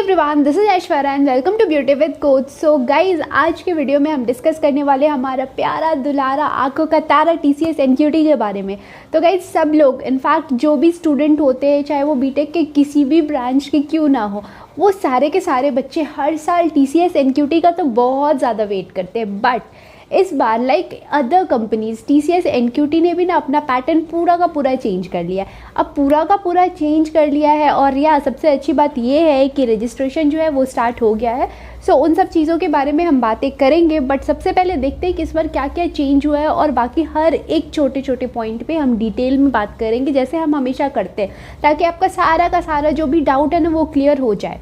Everyone, this is Aishwarya and welcome to beauty with coach. So guys, आज के video में हम डिस्कस करने वाले हैं हमारा प्यारा दुलारा आंखों का तारा टीसीएस एनक्यूटी के बारे में। तो गाइज, सब लोग इनफैक्ट जो भी स्टूडेंट होते हैं, चाहे वो बीटेक के किसी भी ब्रांच के क्यों ना हो, वो सारे के सारे बच्चे हर साल टीसीएस एनक्यूटी का तो बहुत ज़्यादा वेट करते हैं। बट इस बार like other companies, TCS NQT ने भी ना अपना पैटर्न पूरा का पूरा चेंज कर लिया है। अब पूरा का पूरा चेंज कर लिया है और या सबसे अच्छी बात ये है कि रजिस्ट्रेशन जो है वो स्टार्ट हो गया है। सो उन सब चीज़ों के बारे में हम बातें करेंगे। बट सबसे पहले देखते हैं कि इस बार क्या क्या चेंज हुआ है और बाकी हर एक छोटे छोटे पॉइंट पे हम डिटेल में बात करेंगे, जैसे हम हमेशा करते हैं, ताकि आपका सारा का सारा जो भी डाउट है ना वो क्लियर हो जाए।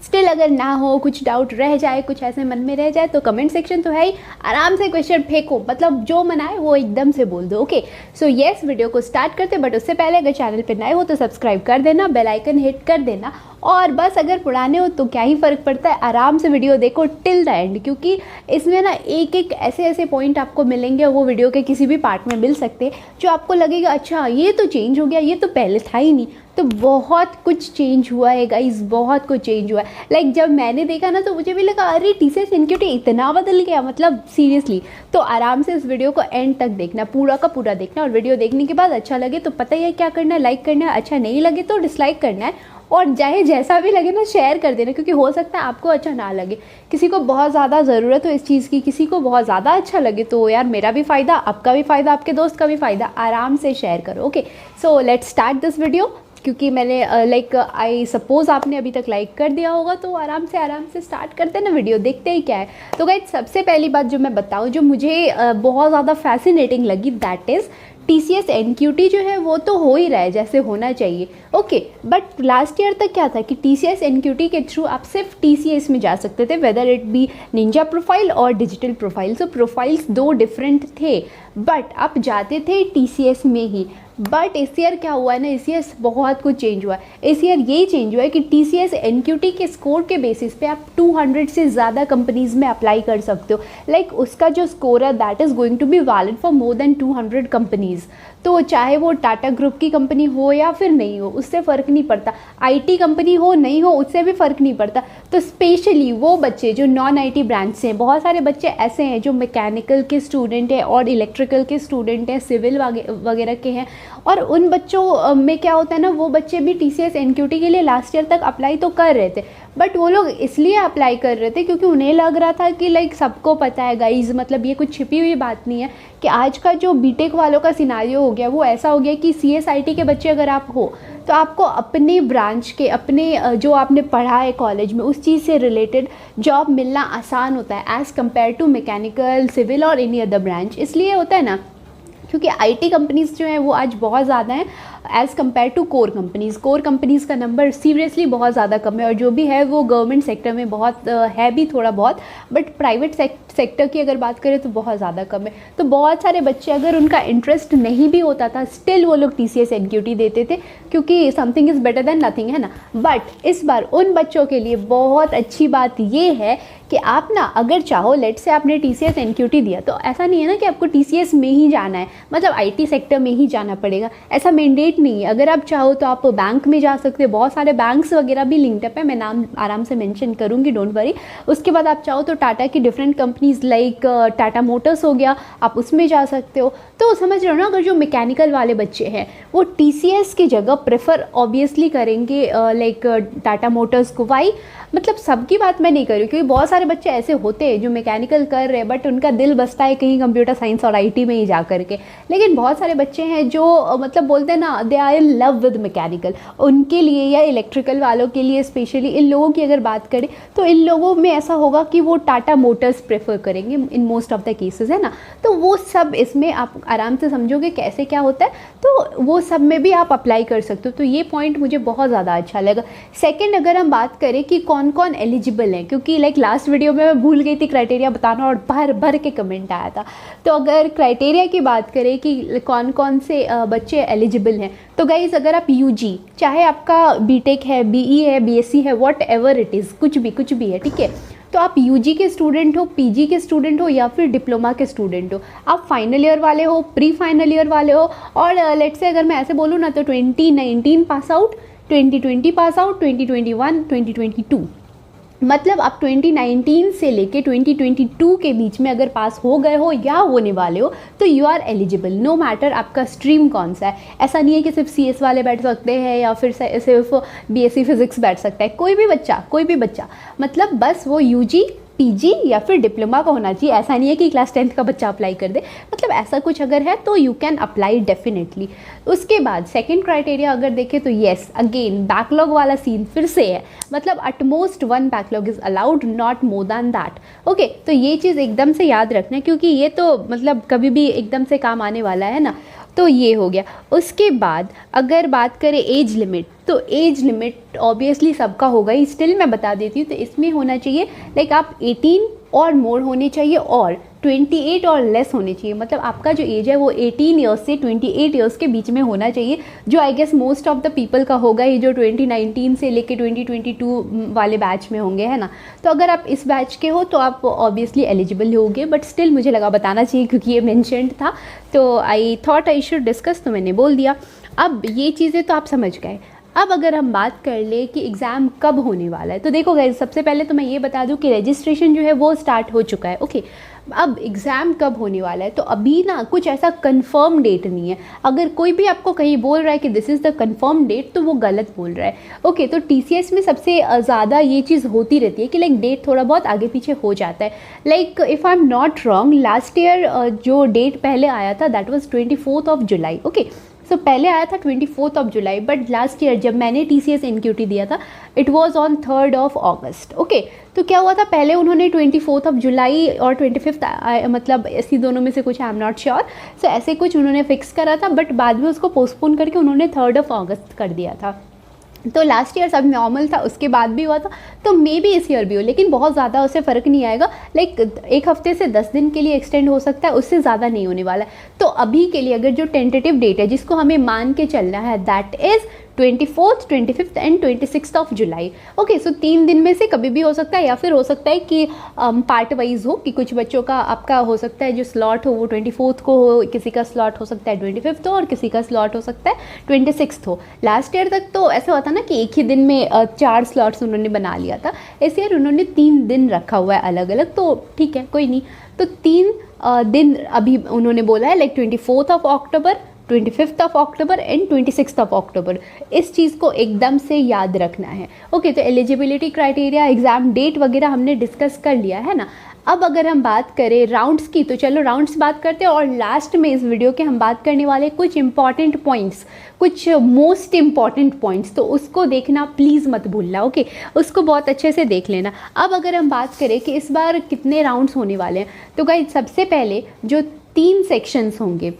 स्टिल अगर ना हो, कुछ डाउट रह जाए, कुछ ऐसे मन में रह जाए, तो कमेंट सेक्शन तो है ही, आराम से क्वेश्चन फेंको, मतलब जो मन आए वो एकदम से बोल दो। ओके, सो यस, वीडियो को स्टार्ट करते। बट उससे पहले अगर चैनल पे नए हो तो सब्सक्राइब कर देना, बेल आइकन हिट कर देना। और बस अगर पुराने हो तो क्या ही फ़र्क पड़ता है, आराम से वीडियो देखो टिल द एंड, क्योंकि इसमें ना एक एक ऐसे ऐसे पॉइंट आपको मिलेंगे, वो वीडियो के किसी भी पार्ट में मिल सकते हैं, जो आपको लगेगा अच्छा ये तो चेंज हो गया, ये तो पहले था ही नहीं। तो बहुत कुछ चेंज हुआ है गाइज, बहुत कुछ चेंज हुआ है। लाइक जब मैंने देखा ना तो मुझे भी लगा अरे टीसीएस एनक्यूटी इतना बदल गया, मतलब सीरियसली। तो आराम से इस वीडियो को एंड तक देखना, पूरा का पूरा देखना। और वीडियो देखने के बाद अच्छा लगे तो पता ही है क्या करना है, लाइक करना है, अच्छा नहीं लगे तो डिसलाइक करना है। और चाहे जैसा भी लगे ना शेयर कर देना, क्योंकि हो सकता है आपको अच्छा ना लगे, किसी को बहुत ज़्यादा ज़रूरत हो इस चीज़ की, किसी को बहुत ज़्यादा अच्छा लगे, तो यार मेरा भी फ़ायदा, आपका भी फ़ायदा, आपके दोस्त का भी फ़ायदा, आराम से शेयर करो। Okay, so let's start this video. क्योंकि मैंने लाइक आई सपोज़ आपने अभी तक लाइक कर दिया होगा, तो आराम से स्टार्ट करते हैं ना वीडियो, देखते ही क्या है। तो गाइस, सबसे पहली बात जो मैं बताऊं, जो मुझे बहुत ज़्यादा फैसिनेटिंग लगी, दैट इज़ टीसीएस एनक्यूटी जो है वो तो हो ही रहा है जैसे होना चाहिए। ओके, बट लास्ट ईयर तक क्या था कि टीसीएस एनक्यूटी के थ्रू आप सिर्फ टीसीएस में जा सकते थे, whether it be Ninja profile और डिजिटल प्रोफाइल। सो प्रोफाइल्स दो डिफरेंट थे, बट आप जाते थे टीसीएस में ही। बट इस ईयर क्या हुआ है ना, इस ईयर बहुत कुछ चेंज हुआ है। इस ईयर ये चेंज हुआ है कि टीसीएस एनक्यूटी के स्कोर के बेसिस पे आप 200 से ज़्यादा कंपनीज़ में अप्लाई कर सकते हो। लाइक उसका जो स्कोर है that is going to be valid for more than 200 companies. तो चाहे वो टाटा ग्रुप की कंपनी हो या फिर नहीं हो, उससे फ़र्क नहीं पड़ता। आईटी कंपनी हो नहीं हो, उससे भी फ़र्क नहीं पड़ता। तो स्पेशली वो बच्चे जो नॉन आईटी ब्रांच से हैं, बहुत सारे बच्चे ऐसे हैं जो मैकेनिकल के स्टूडेंट हैं और इलेक्ट्रिकल के स्टूडेंट हैं, सिविल वगैरह के हैं, और उन बच्चों में क्या होता है ना, वो बच्चे भी टीसीएस एनक्यूटी के लिए लास्ट ईयर तक अप्लाई तो कर रहे थे। बट वो लोग इसलिए अप्लाई कर रहे थे क्योंकि उन्हें लग रहा था कि लाइक सबको पता है गाइज, मतलब ये कुछ छिपी हुई बात नहीं है कि आज का जो बीटेक वालों का सिनारियो हो गया वो ऐसा हो गया कि सीएसआईटी के बच्चे अगर आप हो तो आपको अपने ब्रांच के, अपने जो आपने पढ़ा है कॉलेज में, उस चीज़ से रिलेटेड जॉब मिलना आसान होता है as compare to mechanical, civil और एनी अदर ब्रांच। इसलिए होता है ना क्योंकि आईटी कंपनीज़ जो हैं वो आज बहुत ज़्यादा हैं as compare to core companies. Core companies का नंबर सीरियसली बहुत ज़्यादा कम है, और जो भी है वो गवर्नमेंट सेक्टर में बहुत है भी थोड़ा बहुत, बट प्राइवेट सेक्टर की अगर बात करें तो बहुत ज़्यादा कम है। तो बहुत सारे बच्चे, अगर उनका इंटरेस्ट नहीं भी होता था, स्टिल वो लोग टीसीएस एनक्यूटी देते थे, क्योंकि something is better than nothing, है ना। बट इस बार उन बच्चों के लिए बहुत अच्छी बात ये है कि आप ना अगर चाहो, लेट से आपने टीसीएस एनक्यूटी दिया, तो ऐसा नहीं है ना कि आपको टीसीएस में ही जाना है, मतलब आईटी सेक्टर में ही जाना पड़ेगा, ऐसा मैंडेट नहीं है। अगर आप चाहो तो आप बैंक में जा सकते हो, बहुत सारे बैंक्स वगैरह भी लिंक्ड है, मैं नाम आराम से मेंशन करूँगी, डोंट वरी। उसके बाद आप चाहो तो टाटा की different companies like Tata Motors हो गया, आप उसमें जा सकते हो। तो समझ रहे हो ना, अगर जो मैकेनिकल वाले बच्चे हैं वो टीसीएस की जगह प्रेफर ऑब्वियसली करेंगे लाइक टाटा मोटर्स को। वाई, मतलब सबकी बात मैं नहीं कर रही, क्योंकि बहुत सारे बच्चे ऐसे होते हैं जो मैकेनिकल कर रहे हैं बट उनका दिल बसता है कहीं कंप्यूटर साइंस और आईटी में ही जा करके। लेकिन बहुत सारे बच्चे हैं जो मतलब बोलते हैं ना, they are in love with mechanical, उनके लिए या इलेक्ट्रिकल वालों के लिए स्पेशली, इन लोगों की अगर बात करें तो इन लोगों में ऐसा होगा कि वो टाटा मोटर्स प्रेफर करेंगे in most of the cases, है ना। तो वो सब इसमें आप आराम से समझोगे कैसे क्या होता है, तो वो सब में भी आप अप्लाई कर सकते हो। तो ये पॉइंट मुझे बहुत ज़्यादा अच्छा लगा। सेकेंड, अगर हम बात करें कि कौन कौन एलिजिबल हैं, क्योंकि लाइक लास्ट वीडियो में मैं भूल गई थी क्राइटेरिया बताना और भर भर के कमेंट आया था। तो अगर क्राइटेरिया की बात करें कि कौन कौन से बच्चे एलिजिबल हैं, तो गाइज़ अगर आप यूजी, चाहे आपका बीटेक है, बीई है, बीएससी है, व्हाट एवर इट इज़, कुछ भी है, ठीक है, तो आप यूजी के स्टूडेंट हो, पीजी के स्टूडेंट हो या फिर डिप्लोमा के स्टूडेंट हो, आप फाइनल ईयर वाले हो, प्री फाइनल ईयर वाले हो, और लेट्स से अगर मैं ऐसे बोलूँ ना तो 2019 पास आउट, 2020 पास आउट, 2021, 2022, मतलब आप 2019 से लेके 2022 के बीच में अगर पास हो गए हो या होने वाले हो तो you are eligible, no matter आपका स्ट्रीम कौन सा है। ऐसा नहीं है कि सिर्फ CS वाले बैठ सकते हैं या फिर सिर्फ BSc फिजिक्स बैठ सकता है, कोई भी बच्चा, मतलब बस वो UG PG या फिर डिप्लोमा का होना चाहिए। ऐसा नहीं है कि क्लास 10th का बच्चा अप्लाई कर दे, मतलब ऐसा कुछ अगर है तो यू कैन अप्लाई डेफिनेटली। उसके बाद सेकंड क्राइटेरिया अगर देखें तो येस अगेन बैकलॉग वाला सीन फिर से है, मतलब at most 1 backlog is allowed, not more than that. Okay, तो ये चीज़ एकदम से याद रखना क्योंकि ये तो मतलब कभी भी एकदम से काम आने वाला है ना, तो ये हो गया। उसके बाद अगर बात करें एज लिमिट, तो एज लिमिट ऑब्वियसली सबका होगा ही, स्टिल मैं बता देती हूँ। तो इसमें होना चाहिए लाइक आप 18 और मोर होने चाहिए और 28 और लेस होने चाहिए, मतलब आपका जो एज है वो 18 ईयर्स से 28 ईयर्स के बीच में होना चाहिए, जो I guess most of the people का होगा ही, जो 2019 से लेके 2022 वाले बैच में होंगे, है ना। तो अगर आप इस बैच के हो तो आप ऑब्वियसली एलिजिबल होगे, बट स्टिल मुझे लगा बताना चाहिए क्योंकि ये मेंशन्ड था, तो I thought I should discuss, तो मैंने बोल दिया। अब ये चीज़ें तो आप समझ गए। अब अगर हम बात कर ले कि एग्ज़ाम कब होने वाला है, तो देखो गाइस सबसे पहले तो मैं ये बता दूं कि रजिस्ट्रेशन जो है वो स्टार्ट हो चुका है। ओके, अब एग्ज़ाम कब होने वाला है, तो अभी ना कुछ ऐसा कंफर्म डेट नहीं है। अगर कोई भी आपको कहीं बोल रहा है कि this is the confirm date, तो वो गलत बोल रहा है। ओके, तो TCS में सबसे ज़्यादा ये चीज़ होती रहती है कि लाइक डेट थोड़ा बहुत आगे पीछे हो जाता है। Like if I am not wrong, last year जो डेट पहले आया था दैट वाज 24 जुलाई। ओके, सो पहले आया था 24 जुलाई, बट लास्ट ईयर जब मैंने TCS NQT दिया था it was on 3 August. Okay, तो क्या हुआ था, पहले उन्होंने 24 जुलाई और 25 मतलब ऐसी दोनों में से कुछ, आई एम नॉट श्योर, सो ऐसे कुछ उन्होंने फिक्स करा था, बट बाद में उसको पोस्टपोन करके उन्होंने 3 अगस्त कर दिया था। तो लास्ट ईयर सब नॉर्मल था, उसके बाद भी हुआ था, तो मे बी इस ईयर भी हो, लेकिन बहुत ज़्यादा उससे फ़र्क नहीं आएगा। लाइक एक हफ्ते से 10 दिन के लिए एक्सटेंड हो सकता है, उससे ज़्यादा नहीं होने वाला है। तो अभी के लिए अगर जो टेंटेटिव डेट है जिसको हमें मान के चलना है that is 24th, 25th and 26 July. Okay, so 3 दिन में से कभी भी हो सकता है, या फिर हो सकता है कि पार्ट वाइज हो, कि कुछ बच्चों का आपका हो सकता है जो स्लॉट हो वो 24th को हो, किसी का स्लॉट हो सकता है 25th हो, और किसी का स्लॉट हो सकता है 26th हो। लास्ट ईयर तक तो ऐसा होता ना कि एक ही दिन में 4 स्लॉट्स उन्होंने बना लिया था, इस ईयर उन्होंने 3 दिन रखा हुआ है अलग अलग, तो ठीक है कोई नहीं। तो 3 दिन अभी उन्होंने बोला है, लाइक 24 अक्टूबर, 25 अक्टूबर एंड 26 अक्टूबर, इस चीज़ को एकदम से याद रखना है। ओके, तो एलिजिबिलिटी क्राइटेरिया, एग्ज़ाम डेट वगैरह हमने डिस्कस कर लिया है ना। अब अगर हम बात करें राउंड्स की, तो चलो राउंड्स बात करते हैं, और लास्ट में इस वीडियो के हम बात करने वाले कुछ इंपॉर्टेंट पॉइंट्स, कुछ मोस्ट इंपॉर्टेंट पॉइंट्स, तो उसको देखना प्लीज़ मत भूलना। ओके, उसको बहुत अच्छे से देख लेना। अब अगर हम बात करें कि इस बार कितने राउंड्स होने वाले हैं, तो गाइस सबसे पहले जो 3 सेक्शंस होंगे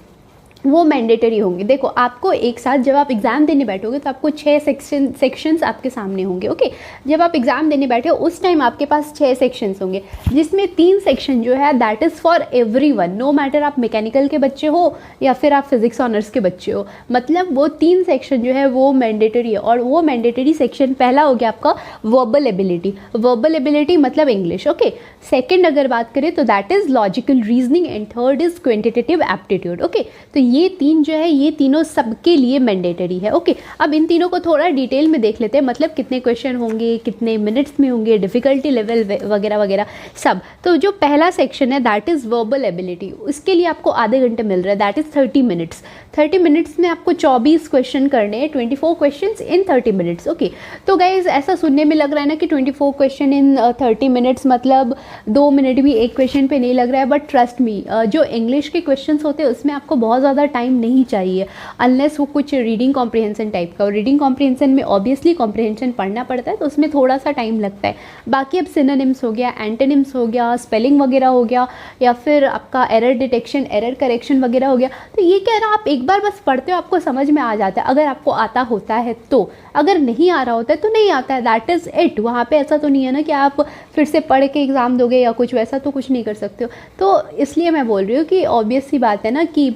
वो मैंडेटरी होंगे। देखो आपको एक साथ जब आप एग्ज़ाम देने बैठोगे तो आपको 6 सेक्शंस आपके सामने होंगे। ओके, जब आप एग्ज़ाम देने बैठे हो उस टाइम आपके पास 6 सेक्शंस होंगे, जिसमें 3 सेक्शन जो है that is for everyone, no matter आप मैकेनिकल के बच्चे हो या फिर आप फिजिक्स ऑनर्स के बच्चे हो, मतलब वो 3 सेक्शन जो है वो मैंडेटरी है। और वो मैंडेटरी सेक्शन पहला हो गया आपका वर्बल एबिलिटी मतलब इंग्लिश। ओके, सेकेंड अगर बात करें तो that is logical reasoning and third is quantitative aptitude. Okay, तो ये 3 जो है ये तीनों सबके लिए मैंडेटरी है। ओके, अब इन तीनों को थोड़ा डिटेल में देख लेते हैं, मतलब कितने क्वेश्चन होंगे, कितने मिनट्स में होंगे, डिफ़िकल्टी लेवल वगैरह वगैरह सब। तो जो पहला सेक्शन है दैट इज़ वर्बल एबिलिटी, उसके लिए आपको आधे घंटे मिल रहा है, दैट इज़ 30 मिनट्स। 30 मिनट्स में आपको 24 क्वेश्चन करने हैं, 24 क्वेश्चन इन 30 मिनट्स। ओके, तो गाइज ऐसा सुनने में लग रहा है ना कि 24 क्वेश्चन इन 30 मिनट्स मतलब 2 मिनट भी एक क्वेश्चन पे नहीं लग रहा है, बट ट्रस्ट मी जो इंग्लिश के क्वेश्चन होते हैं उसमें आपको बहुत ज़्यादा टाइम नहीं चाहिए, अनलेस वो कुछ रीडिंग कॉम्प्रिहेंशन टाइप का, और रीडिंग कॉम्प्रिहेंशन में ऑब्वियसली कॉम्प्रिहेंशन पढ़ना पड़ता है तो उसमें थोड़ा सा टाइम लगता है। बाकी अब सिनोनिम्स हो गया, एंटोनिम्स हो गया, स्पेलिंग वगैरह हो गया, या फिर आपका एरर डिटेक्शन, एरर करेक्शन वगैरह हो गया, तो ये क्या है ना आप एक बार बस पढ़ते हो आपको समझ में आ जाता है, अगर आपको आता होता है तो। अगर नहीं आ रहा होता है तो नहीं आता है, दैट इज़ इट। वहाँ पे ऐसा तो नहीं है ना कि आप फिर से पढ़ के एग्ज़ाम दोगे या कुछ, वैसा तो कुछ नहीं कर सकते हो। तो इसलिए मैं बोल रही हूँ कि ऑब्वियस सी बात है ना कि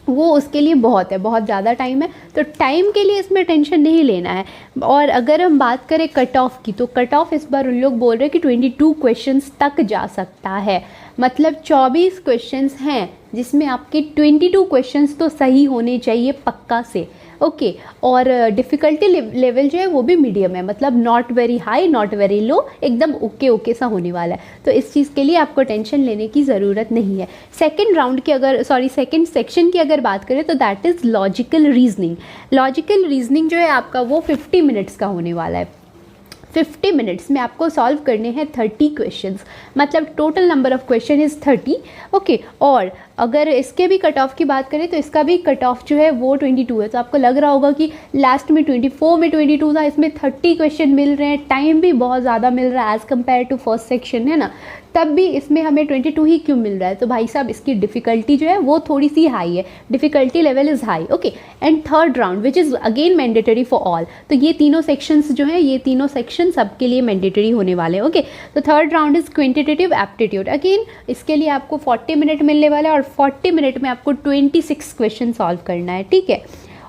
वो उसके लिए बहुत है, बहुत ज़्यादा टाइम है, तो टाइम के लिए इसमें टेंशन नहीं लेना है। और अगर हम बात करें कट ऑफ की, तो कट ऑफ इस बार उन लोग बोल रहे हैं कि 22 क्वेश्चंस तक जा सकता है, मतलब 24 क्वेश्चंस हैं जिसमें आपके 22 क्वेश्चंस तो सही होने चाहिए पक्का से, ओके। और डिफ़िकल्टी लेवल जो है वो भी मीडियम है, मतलब not very high not very लो, एकदम ओके ओके सा होने वाला है। तो इस चीज़ के लिए आपको टेंशन लेने की ज़रूरत नहीं है। सेकंड सेक्शन की अगर बात करें तो that is logical reasoning. Logical reasoning जो है आपका वो 50 मिनट्स का होने वाला है। 50 मिनट्स में आपको सॉल्व करने हैं 30 क्वेश्चंस, मतलब total number of question is 30, okay. और अगर इसके भी कट ऑफ की बात करें तो इसका भी कट ऑफ जो है वो 22 है। तो आपको लग रहा होगा कि लास्ट में 24 में 22 था, इसमें 30 क्वेश्चन मिल रहे हैं, टाइम भी बहुत ज़्यादा मिल रहा है as compare to first section, है ना। तब भी इसमें हमें 22 ही क्यों मिल रहा है? तो भाई साहब इसकी डिफ़िकल्टी जो है वो थोड़ी सी हाई है, difficulty level is high, okay. And third round which is again mandatory for all. तो ये तीनों सेक्शंस जो हैं, ये तीनों सेक्शन सबके लिए मैंडेटरी होने वाले हैं, ओके। तो third round is quantitative aptitude. Again इसके लिए आपको 40 मिनट मिलने वाला है और 40 मिनट में आपको 26 क्वेश्चन सॉल्व करना है, ठीक है।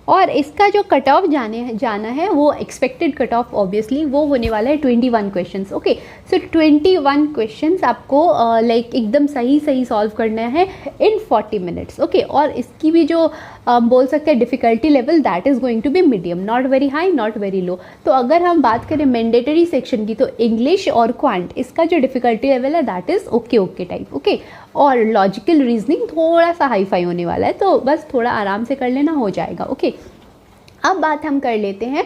और इसका जो कट ऑफ जाना है वो एक्सपेक्टेड कट ऑफ ऑब्वियसली वो होने वाला है 21 क्वेश्चंस, ओके। सो 21 क्वेश्चंस आपको लाइक एकदम सही सॉल्व करना है इन 40 मिनट्स, ओके। और इसकी भी जो बोल सकते हैं difficulty level that is going to be medium, not very high not very low. तो अगर हम बात करें मैंडेटरी सेक्शन की तो इंग्लिश और क्वांट, इसका जो डिफ़िकल्टी लेवल है that is okay okay type, okay. और लॉजिकल रीजनिंग थोड़ा सा हाई फाई होने वाला है, तो बस थोड़ा आराम से कर लेना, हो जाएगा, ओके। अब बात हम कर लेते हैं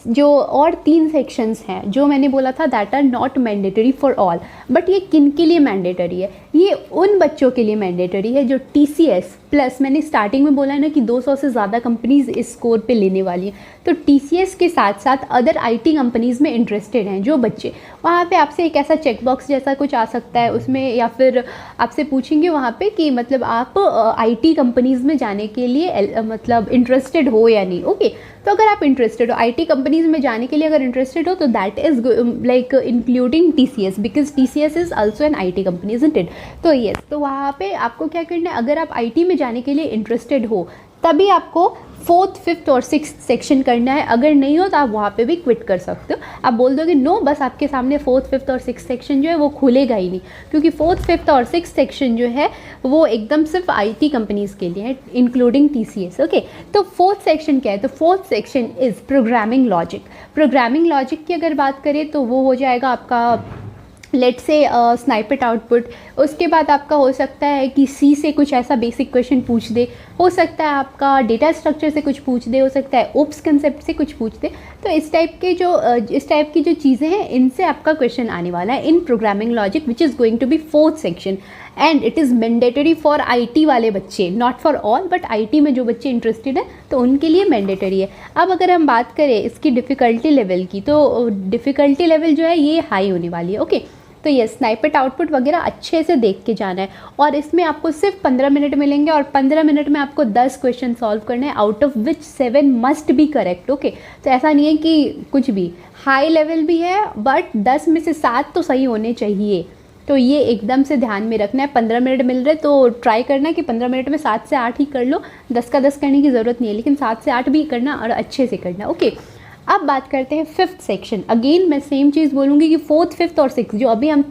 जो और 3 सेक्शंस हैं जो मैंने बोला था that are not mandatory for all. But ये किन के लिए मैंडेटरी है? ये उन बच्चों के लिए मैंडेटरी है जो TCS प्लस, मैंने स्टार्टिंग में बोला है ना कि 200 से ज़्यादा कंपनीज़ इस स्कोर पे लेने वाली हैं। तो TCS के साथ साथ अदर IT कंपनीज़ में इंटरेस्टेड हैं जो बच्चे, वहाँ पे आपसे एक ऐसा चेकबॉक्स जैसा कुछ आ सकता है उसमें, या फिर आपसे पूछेंगे वहाँ पे कि मतलब आप IT कंपनीज़ में जाने के लिए मतलब इंटरेस्टेड हो या नहीं, ओके। तो अगर आप इंटरेस्टेड हो IT कंपनीज़ में जाने के लिए, अगर इंटरेस्टेड हो तो that is like including TCS, because TCS is also an IT company, isn't it? तो येस, तो वहाँ पे आपको क्या करना है, अगर आप IT में जाने के लिए इंटरेस्टेड हो तभी आपको 4th, 5th और 6th सेक्शन करना है। अगर नहीं हो तो आप वहाँ पे भी क्विट कर सकते हो। आप बोल दोगे नो, बस आपके सामने 4th, 5th और 6th सेक्शन जो है वो खुलेगा ही नहीं, क्योंकि 4th, 5th और 6th सेक्शन जो है वो एकदम सिर्फ IT कंपनीज़ के लिए है, इंक्लूडिंग TCS, ओके। तो 4th सेक्शन क्या है? तो 4th section is programming logic. Programming logic की अगर बात करें तो वो हो जाएगा आपका लेट से स्नाइपेट आउटपुट। उसके बाद आपका हो सकता है कि C से कुछ ऐसा बेसिक क्वेश्चन पूछ दे, हो सकता है आपका डेटा स्ट्रक्चर से कुछ पूछ दे, हो सकता है ओप्स कंसेप्ट से कुछ पूछ दे। तो इस टाइप की जो चीज़ें हैं इनसे आपका क्वेश्चन आने वाला है in programming logic which is going to be 4th section. And it is mandatory for IT वाले बच्चे, not for all, but IT में जो बच्चे इंटरेस्टेड हैं तो उनके लिए मैंडेटरी है। अब अगर हम बात करें इसकी डिफ़िकल्टी लेवल की, तो डिफ़िकल्टी लेवल जो है ये हाई होने वाली है, ओके। तो ये स्नाइपेट आउटपुट वगैरह अच्छे से देख के जाना है। और इसमें आपको सिर्फ 15 मिनट मिलेंगे और 15 मिनट में आपको 10 क्वेश्चन सॉल्व करने हैं, out of which 7 must be correct, okay. तो ऐसा नहीं है कि कुछ भी हाई लेवल भी है, बट 10 में से 7 तो सही होने चाहिए। तो ये एकदम से ध्यान में रखना है। 15 मिनट मिल रहे तो ट्राई करना है कि 15 मिनट में 7 से 8 ही कर लो, 10 का 10 करने की ज़रूरत नहीं है, लेकिन 7 से 8 भी करना और अच्छे से करना, ओके। अब बात करते हैं 5th सेक्शन। अगेन मैं सेम चीज़ बोलूँगी कि 4th, 5th और 6th जो अभी हम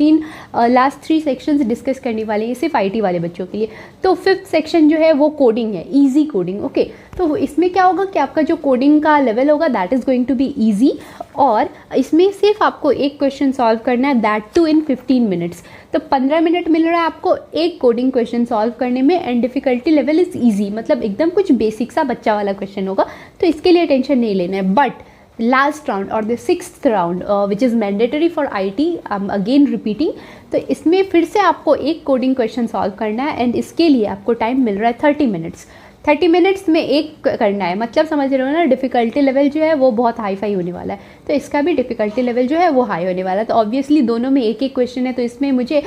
लास्ट 3 सेक्शंस डिस्कस करने वाले हैं, सिर्फ IT वाले बच्चों के लिए। तो 5th सेक्शन जो है वो कोडिंग है, ईजी कोडिंग, ओके। तो इसमें क्या होगा कि आपका जो कोडिंग का लेवल होगा that is going to be easy, और इसमें सिर्फ आपको एक क्वेश्चन सॉल्व करना है, दैट टू इन 15 मिनट्स। तो 15 मिनट मिल रहा है आपको एक कोडिंग क्वेश्चन सॉल्व करने में, and difficulty level is easy, मतलब एकदम कुछ बेसिक सा बच्चा वाला क्वेश्चन होगा, तो इसके लिए टेंशन नहीं लेना है। बट लास्ट राउंड और the 6th round which is mandatory for IT, again repeating, तो इसमें फिर से आपको एक कोडिंग क्वेश्चन सॉल्व करना है, एंड इसके लिए आपको टाइम मिल रहा है 30 मिनट्स। 30 मिनट्स में एक करना है, मतलब समझ रहे हो ना, डिफ़िकल्टी लेवल जो है वो बहुत हाई फाई होने वाला है। तो इसका भी डिफ़िकल्टी लेवल जो है वो हाई होने वाला है। तो ऑब्वियसली दोनों में एक एक क्वेश्चन है, तो इसमें मुझे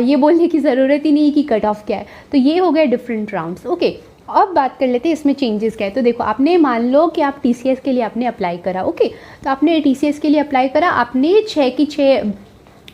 ये बोलने की ज़रूरत ही नहीं है कि कट ऑफ क्या है। तो ये हो गए डिफरेंट राउंड्स, ओके। अब बात कर लेते हैं इसमें चेंजेस क्या है। तो देखो, आपने मान लो कि आप TCS के लिए आपने अप्लाई करा, ओके। तो आपने TCS के लिए अप्लाई करा, आपने 6 की 6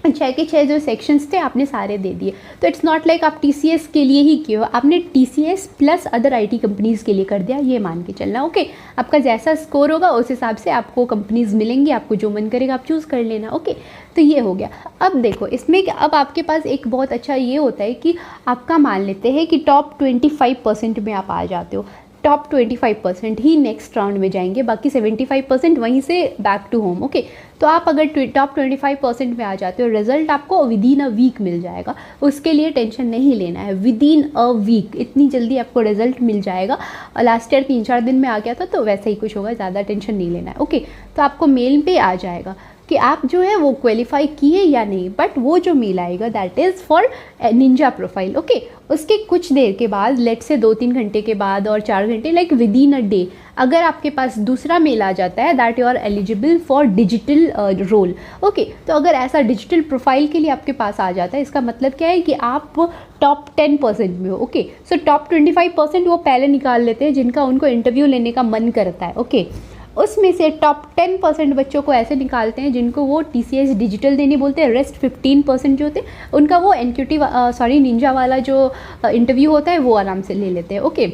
6 के 6 जो सेक्शंस थे आपने सारे दे दिए। तो इट्स नॉट लाइक आप TCS के लिए ही किए हो, आपने TCS plus other IT companies के लिए कर दिया, ये मान के चलना। ओके, आपका जैसा स्कोर होगा उस हिसाब से आपको कंपनीज़ मिलेंगी, आपको जो मन करेगा आप चूज़ कर लेना। ओके, तो ये हो गया। अब देखो इसमें अब आपके पास एक बहुत अच्छा ये होता है कि आपका मान लेते हैं कि टॉप 25% में आप आ जाते हो, टॉप 25% ही नेक्स्ट राउंड में जाएंगे, बाकी 75% वहीं से बैक टू होम। ओके, तो आप अगर टॉप 25% में आ जाते हो, रिजल्ट आपको विद इन अ वीक मिल जाएगा, उसके लिए टेंशन नहीं लेना है। विद इन अ वीक इतनी जल्दी आपको रिजल्ट मिल जाएगा। लास्ट ईयर 3-4 दिन में आ गया था, तो वैसा ही कुछ होगा, ज़्यादा टेंशन नहीं लेना है। ओके, तो आपको मेल पे आ जाएगा कि आप जो है वो क्वालिफाई किए या नहीं, बट वो जो मेल आएगा that is for Ninja profile. Okay, उसके कुछ देर के बाद, लेट से 2-3 घंटे के बाद और 4 घंटे, like within a day, अगर आपके पास दूसरा मेल आ जाता है that you are eligible for digital role. Okay, तो अगर ऐसा डिजिटल प्रोफाइल के लिए आपके पास आ जाता है, इसका मतलब क्या है कि आप टॉप 10% में हो। ओके, सो टॉप 25% वो पहले निकाल लेते हैं जिनका उनको इंटरव्यू लेने का मन करता है। ओके, उसमें से टॉप 10% बच्चों को ऐसे निकालते हैं जिनको वो TCS डिजिटल देने बोलते हैं। रेस्ट 15% जो होते हैं उनका वो निंजा वाला जो इंटरव्यू होता है वो आराम से ले लेते हैं। ओके,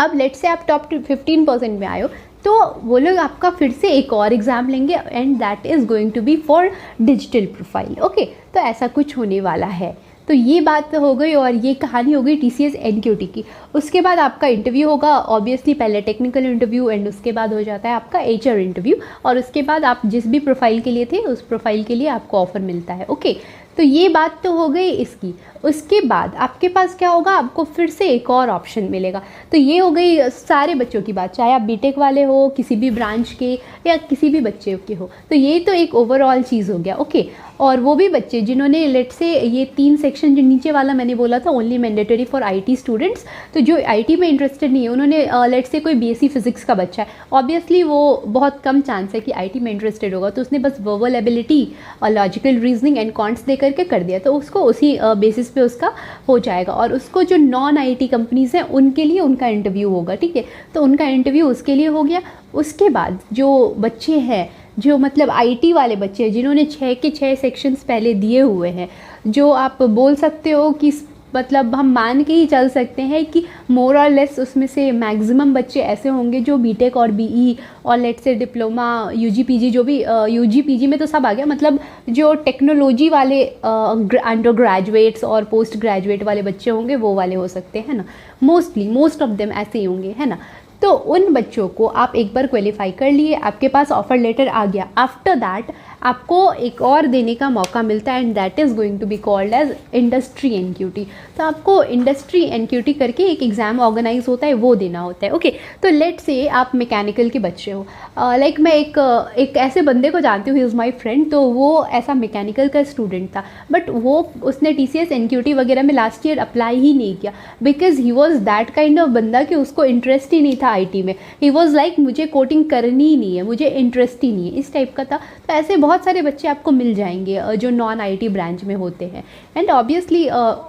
अब लेट से आप टॉप 15% में आए हो, तो वो लोग आपका फिर से एक और एग्ज़ाम लेंगे and that is going to be for digital profile. Okay, तो ऐसा कुछ होने वाला है। तो ये बात हो गई और ये कहानी हो गई TCS NQT की। उसके बाद आपका इंटरव्यू होगा, ऑब्वियसली पहले टेक्निकल इंटरव्यू एंड उसके बाद हो जाता है आपका HR इंटरव्यू, और उसके बाद आप जिस भी प्रोफाइल के लिए थे उस प्रोफाइल के लिए आपको ऑफ़र मिलता है। ओके, तो ये बात तो हो गई इसकी। उसके बाद आपके पास क्या होगा, आपको फिर से एक और ऑप्शन मिलेगा। तो ये हो गई सारे बच्चों की बात, चाहे आप बीटेक वाले हो, किसी भी ब्रांच के या किसी भी बच्चे के हो, तो ये तो एक ओवरऑल चीज़ हो गया। ओके, और वो भी बच्चे जिन्होंने लेट से ये 3 सेक्शन जो नीचे वाला मैंने बोला था only mandatory for IT students, तो जो IT में इंटरेस्टेड नहीं है उन्होंने लेट से कोई BSc फिजिक्स का बच्चा है, ऑब्वियसली वो बहुत कम चांस है कि IT में इंटरेस्टेड होगा, तो उसने बस वर्बल एबिलिटी और लॉजिकल रीजनिंग एंड कॉन्ट्स दे करके कर दिया, तो उसको उसी बेसिस पे उसका हो जाएगा। और उसको जो नॉन IT कंपनीज़ हैं उनके लिए उनका इंटरव्यू होगा। ठीक है, तो उनका इंटरव्यू उसके लिए हो गया। उसके बाद जो बच्चे हैं, जो मतलब IT वाले बच्चे हैं जिन्होंने 6 के 6 सेक्शंस पहले दिए हुए हैं, जो आप बोल सकते हो कि मतलब हम मान के ही चल सकते हैं कि मोर और लेस उसमें से मैक्सिमम बच्चे ऐसे होंगे जो बीटेक और BE और लेट से डिप्लोमा UG PG, जो भी UG PG में तो सब आ गया, मतलब जो टेक्नोलॉजी वाले अंडर ग्रेजुएट्स और पोस्ट ग्रेजुएट वाले बच्चे होंगे वो वाले हो सकते हैं ना, मोस्ट ऑफ देम ऐसे ही होंगे, है ना। तो उन बच्चों को आप एक बार क्वालिफाई कर लिए, आपके पास ऑफर लेटर आ गया, आफ्टर दैट आपको एक और देने का मौका मिलता है and that is going to be called as industry NQT। तो आपको इंडस्ट्री NQT करके एक एग्ज़ाम ऑर्गेनाइज होता है, वो देना होता है। ओके, तो लेट से आप मैकेनिकल के बच्चे हो, लाइक मैं एक ऐसे बंदे को जानती हूँ, ही इज़ माई फ्रेंड, तो वो ऐसा मैकेनिकल का स्टूडेंट था, बट उसने TCS NQT वगैरह में लास्ट ईयर अप्लाई ही नहीं किया, because he was that kind of बंदा कि उसको इंटरेस्ट ही नहीं था IT में। ही वॉज लाइक मुझे कोडिंग करनी ही नहीं है, मुझे इंटरेस्ट ही नहीं है, इस टाइप का था। तो ऐसे बहुत सारे बच्चे आपको मिल जाएंगे जो नॉन IT ब्रांच में होते हैं, एंड ऑब्वियसली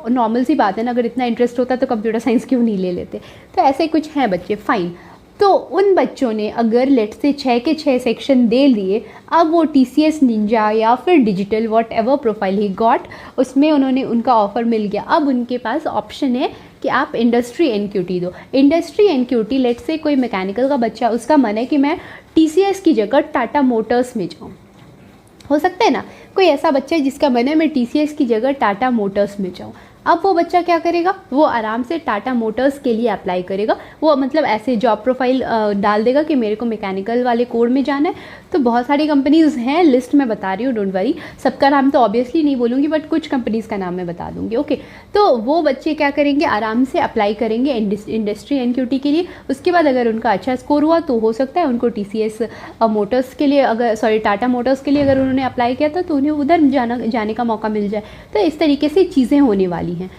नॉर्मल सी बात है ना, अगर इतना इंटरेस्ट होता तो कंप्यूटर साइंस क्यों नहीं ले लेते। तो ऐसे कुछ हैं बच्चे, फाइन। तो उन बच्चों ने अगर लेट से 6 के 6 सेक्शन दे लिए, अब वो TCS निंजा या फिर digital what ever profile he got, उसमें उन्होंने उनका ऑफ़र मिल गया। अब उनके पास ऑप्शन है कि आप इंडस्ट्री NQT दो। इंडस्ट्री NQT लेट से कोई मैकेनिकल का बच्चा, उसका मन है कि मैं TCS की जगह टाटा मोटर्स में जाऊँ, हो सकता है ना, कोई ऐसा बच्चा है जिसका मन है मैं TCS की जगह टाटा मोटर्स में जाऊँ। अब वो बच्चा क्या करेगा, वो आराम से टाटा मोटर्स के लिए अप्लाई करेगा। वो मतलब ऐसे जॉब प्रोफाइल डाल देगा कि मेरे को मैकेनिकल वाले कोड में जाना है। तो बहुत सारी कंपनीज़ हैं, लिस्ट में बता रही हूँ, डोंट वरी, सबका नाम तो ऑब्वियसली नहीं बोलूँगी, बट कुछ कंपनीज़ का नाम मैं बता दूँगी। ओके, तो वो बच्चे क्या करेंगे, आराम से अप्लाई करेंगे इंडस्ट्री NQT के लिए। उसके बाद अगर उनका अच्छा स्कोर हुआ तो हो सकता है उनको TCS मोटर्स के लिए, टाटा मोटर्स के लिए अगर उन्होंने अप्लाई किया था तो उन्हें उधर जाने का मौका मिल जाए। तो इस तरीके से चीज़ें होने वाली हैं।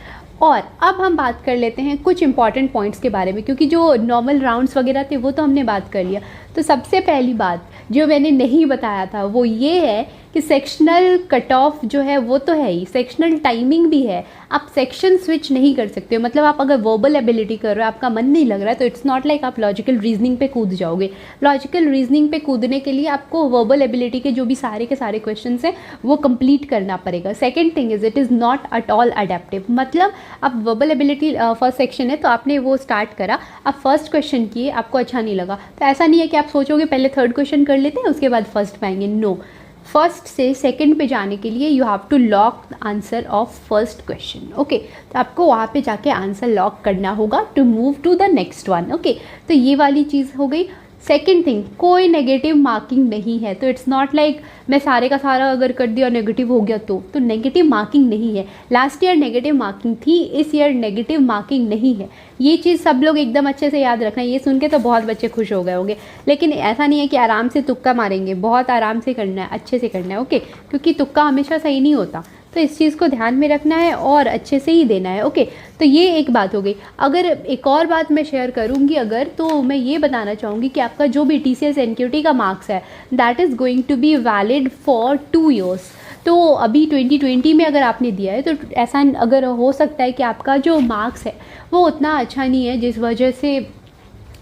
और अब हम बात कर लेते हैं कुछ इंपॉर्टेंट पॉइंट्स के बारे में, क्योंकि जो नॉर्मल राउंड्स वगैरह थे वो तो हमने बात कर लिया। तो सबसे पहली बात जो मैंने नहीं बताया था वो ये है कि सेक्शनल कट ऑफ जो है वो तो है ही, सेक्शनल टाइमिंग भी है, आप सेक्शन स्विच नहीं कर सकते हो। मतलब आप अगर वर्बल एबिलिटी कर रहे हो, आपका मन नहीं लग रहा है, तो इट्स नॉट लाइक आप लॉजिकल रीजनिंग पे कूद जाओगे। लॉजिकल रीजनिंग पे कूदने के लिए आपको वर्बल एबिलिटी के जो भी सारे के सारे क्वेश्चन हैं वो कंप्लीट करना पड़ेगा। Second thing is it is not at all adaptive. मतलब आप वर्बल एबिलिटी फर्स्ट सेक्शन है तो आपने वो स्टार्ट करा, आप फर्स्ट क्वेश्चन किए, आपको अच्छा नहीं लगा, तो ऐसा नहीं है कि आप सोचोगे पहले थर्ड क्वेश्चन कर लेते हैं उसके बाद फर्स्ट पे आएंगे। नो, फर्स्ट से सेकंड पे जाने के लिए you have to lock answer of first question. Okay, तो आपको वहाँ पे जाके आंसर लॉक करना होगा to move to the next one. Okay, तो ये वाली चीज़ हो गई। सेकेंड थिंग, कोई नेगेटिव मार्किंग नहीं है, तो इट्स नॉट लाइक मैं सारे का सारा अगर कर दिया नेगेटिव हो गया तो नेगेटिव मार्किंग नहीं है। लास्ट ईयर नेगेटिव मार्किंग थी, इस ईयर नेगेटिव मार्किंग नहीं है। ये चीज़ सब लोग एकदम अच्छे से याद रखना। ये सुन के तो बहुत बच्चे खुश हो गए होंगे, लेकिन ऐसा नहीं है कि आराम से तुक्का मारेंगे, बहुत आराम से करना है, अच्छे से करना है। ओके, क्योंकि तुक्का हमेशा सही नहीं होता, तो इस चीज़ को ध्यान में रखना है और अच्छे से ही देना है। ओके, तो ये एक बात हो गई। अगर एक और बात मैं शेयर करूँगी अगर, तो मैं ये बताना चाहूँगी कि आपका जो भी TCS NQT का मार्क्स है that is going to be valid for 2 years। तो अभी 2020 में अगर आपने दिया है तो ऐसा अगर हो सकता है कि आपका जो मार्क्स है वो उतना अच्छा नहीं है जिस वजह से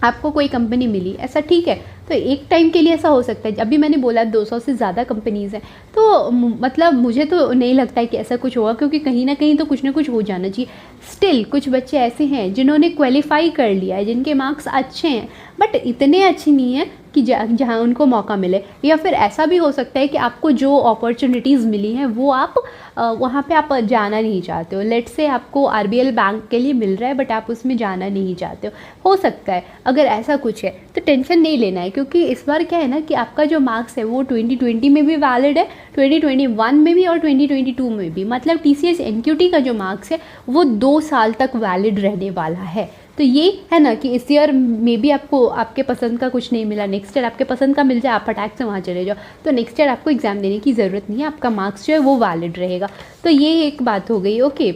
आपको कोई कंपनी मिली, ऐसा ठीक है। तो एक टाइम के लिए ऐसा हो सकता है। अभी मैंने बोला 200 से ज़्यादा कंपनीज़ हैं, तो मतलब मुझे तो नहीं लगता है कि ऐसा कुछ होगा, क्योंकि कहीं ना कहीं तो कुछ ना कुछ हो जाना चाहिए। स्टिल कुछ बच्चे ऐसे हैं जिन्होंने क्वालिफाई कर लिया है, जिनके मार्क्स अच्छे हैं बट इतने अच्छे नहीं हैं कि जहाँ उनको मौका मिले। या फिर ऐसा भी हो सकता है कि आपको जो अपॉर्चुनिटीज़ मिली हैं वो आप वहाँ पे आप जाना नहीं चाहते हो। लेट्स से आपको RBL बैंक के लिए मिल रहा है बट आप उसमें जाना नहीं चाहते हो सकता है। अगर ऐसा कुछ है तो टेंशन नहीं लेना है, क्योंकि इस बार क्या है ना कि आपका जो मार्क्स है वो 2020 में भी वैलिड है, 2021 में भी और 2022 में भी। मतलब TCS NQT का जो मार्क्स है वो 2 साल तक वैलिड रहने वाला है। तो ये है ना कि इस ईयर में भी आपको आपके पसंद का कुछ नहीं मिला, नेक्स्ट ईयर आपके पसंद का मिल जाए, आप फटाक से वहाँ चले जाओ, तो नेक्स्ट ईयर आपको एग्ज़ाम देने की ज़रूरत नहीं है, आपका मार्क्स जो है वो वैलिड रहेगा। तो ये एक बात हो गई। ओके,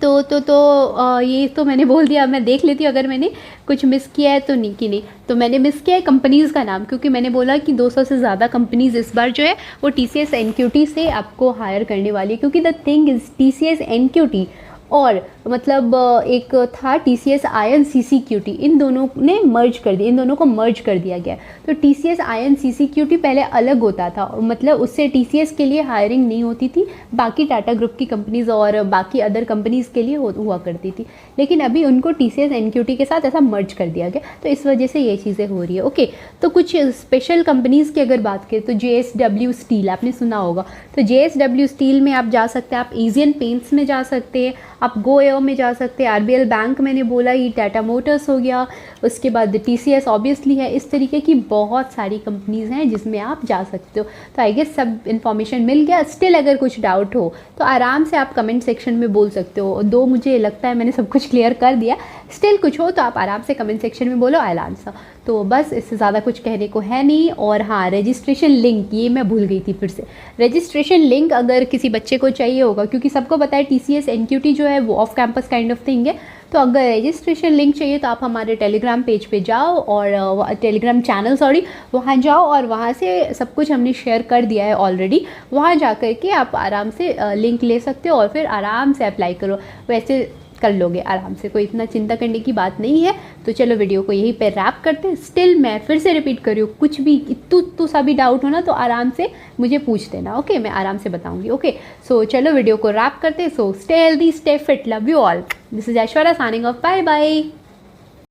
तो ये तो मैंने बोल दिया। मैं देख लेती हूँ अगर मैंने कुछ मिस किया है तो नहीं कि नहीं। तो मैंने मिस किया है कंपनीज़ का नाम, क्योंकि मैंने बोला कि 200 से ज़्यादा कंपनीज़ इस बार जो है वो TCS NQT से आपको हायर करने वाली है। क्योंकि the thing is TCS NQT और मतलब एक था TCS INCCQT, इन दोनों ने मर्ज कर दिया, इन दोनों को मर्ज कर दिया गया। तो TCS INCCQT पहले अलग होता था, मतलब उससे TCS के लिए हायरिंग नहीं होती थी, बाकी टाटा ग्रुप की कंपनीज़ और बाकी अदर कंपनीज़ के लिए हुआ करती थी। लेकिन अभी उनको TCS NQT के साथ ऐसा मर्ज कर दिया गया, तो इस वजह से ये चीज़ें हो रही है। ओके, तो कुछ स्पेशल कंपनीज़ की अगर बात करें तो JSW स्टील आपने सुना होगा, तो JSW स्टील में आप जा सकते हैं, आप एशियन पेंट्स में जा सकते हैं, आप गो एयर में जा सकते हैं, RBL बैंक मैंने बोला ही, टाटा मोटर्स हो गया, उसके बाद TCS ऑब्वियसली है। इस तरीके की बहुत सारी कंपनीज़ हैं जिसमें आप जा सकते हो। तो आई गेस सब इन्फॉर्मेशन मिल गया। स्टिल अगर कुछ डाउट हो तो आराम से आप कमेंट सेक्शन में बोल सकते हो। दो मुझे लगता है मैंने सब कुछ क्लियर कर दिया। स्टिल कुछ हो तो आप आराम से कमेंट सेक्शन में बोलो, आई विल आंसर। तो बस इससे ज़्यादा कुछ कहने को है नहीं। और हाँ, रजिस्ट्रेशन लिंक ये मैं भूल गई थी फिर से। रजिस्ट्रेशन लिंक अगर किसी बच्चे को चाहिए होगा, क्योंकि सबको पता है TCS NQT जो है वो off campus kind of thing है, तो अगर रजिस्ट्रेशन लिंक चाहिए तो आप हमारे टेलीग्राम पेज पे जाओ और टेलीग्राम चैनल वहाँ जाओ और वहाँ से सब कुछ हमने शेयर कर दिया है ऑलरेडी। वहाँ जा कर के आप आराम से लिंक ले सकते हो और फिर आराम से अप्लाई करो, वैसे कर लोगे आराम से, कोई इतना चिंता करने की बात नहीं है। तो चलो वीडियो को यहीं पे रैप करते हैं। स्टिल मैं फिर से रिपीट कर रही हूँ, कुछ भी इतू सा भी डाउट हो ना तो आराम से मुझे पूछ देना। ओके, मैं आराम से बताऊंगी। ओके, सो चलो वीडियो को रैप करते हैं। So stay healthy, stay fit, love you all. This is Aishwarya signing off, bye bye.